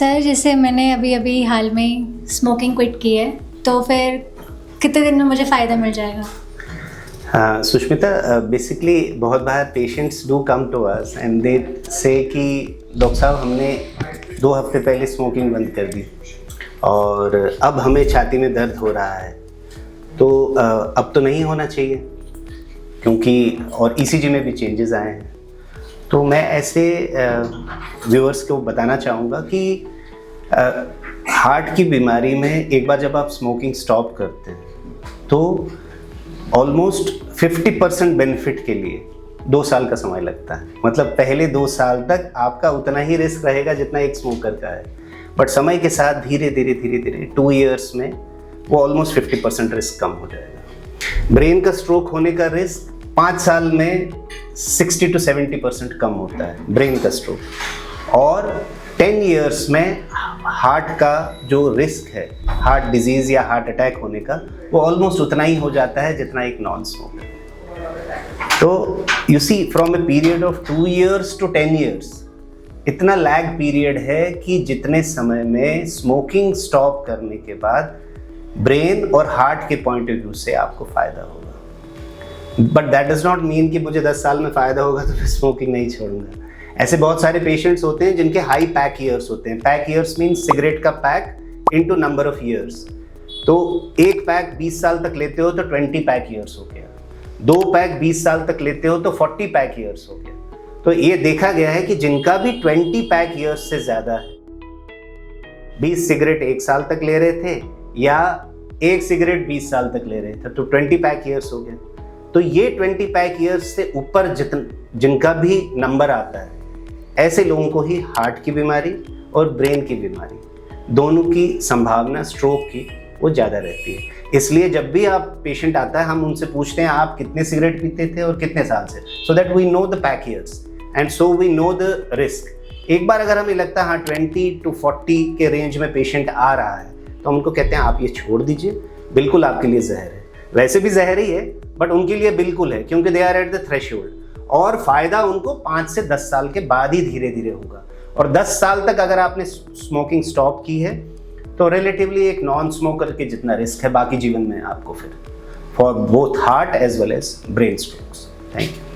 Sir जैसे मैंने अभी अभी हाल में स्मोकिंग क्विट की है, तो फिर कितने दिन में मुझे फ़ायदा मिल जाएगा? सुष्मिता, बेसिकली बहुत बार patients do come to us and they say कि डॉक्टर साहब हमने 2 हफ्ते पहले स्मोकिंग बंद कर दी और अब हमें छाती में दर्द हो रहा है, तो अब तो नहीं होना चाहिए क्योंकि और ईसीजी में भी चेंजेस आए हैं। तो मैं ऐसे व्यूअर्स को बताना चाहूँगा कि हार्ट की बीमारी में एक बार जब आप स्मोकिंग स्टॉप करते हैं तो ऑलमोस्ट 50% बेनिफिट के लिए 2 साल का समय लगता है। मतलब पहले 2 साल तक आपका उतना ही रिस्क रहेगा जितना एक स्मोकर का है, बट समय के साथ धीरे धीरे 2 इयर्स में वो ऑलमोस्ट 50% रिस्क कम हो जाएगा। ब्रेन का स्ट्रोक होने का रिस्क 5 साल में 60 to 70% कम होता है ब्रेन का स्ट्रोक, और 10 इयर्स में हार्ट का जो रिस्क है हार्ट डिजीज या हार्ट अटैक होने का वो ऑलमोस्ट उतना ही हो जाता है जितना एक non smoker. So you see from a period of 2 years to 10 years इतना लैग पीरियड है कि जितने समय में स्मोकिंग स्टॉप करने के बाद ब्रेन और हार्ट के पॉइंट ऑफ व्यू से आपको फायदा होगा। But that does not mean कि मुझे 10 साल में फ़ायदा होगा तो मैं स्मोकिंग नहीं छोड़ूंगा। ऐसे बहुत सारे पेशेंट्स होते हैं जिनके हाई पैक ईयर्स होते हैं। पैक ईयर्स मीन सिगरेट का pack into number of years. तो एक पैक 20 साल तक लेते हो तो 20 पैक ईयर्स हो गया, 2 पैक 20 साल तक लेते हो तो 40 पैक ईयर्स हो गया। तो ये देखा गया है कि जिनका भी 20 पैक ईयर्स से ज़्यादा है, 20 सिगरेट 1 साल तक ले रहे थे या 1 सिगरेट 20 साल तक ले रहे थे, तो 20 पैक ईयर्स हो गया। तो ये 20 पैक ईयर्स से ऊपर जिनका भी नंबर आता है, ऐसे लोगों को ही हार्ट की बीमारी और ब्रेन की बीमारी दोनों की संभावना स्ट्रोक की वो ज़्यादा रहती है। इसलिए जब भी आप पेशेंट आता है हम उनसे पूछते हैं आप कितने सिगरेट पीते थे और कितने साल से, so that we know the pack years and so we know the risk. एक बार अगर हमें लगता है हाँ 20 to 40 के रेंज में पेशेंट आ रहा है तो हम उनको कहते हैं आप ये छोड़ दीजिए, बिल्कुल आपके लिए जहर है। वैसे भी जहर ही है बट उनके लिए बिल्कुल है क्योंकि they are at the threshold, और फायदा उनको 5 से 10 साल के बाद ही धीरे धीरे होगा। और 10 साल तक अगर आपने स्मोकिंग स्टॉप की है तो रिलेटिवली एक नॉन स्मोकर के जितना रिस्क है बाकी जीवन में आपको फिर for both heart as well as brain strokes. Thank you.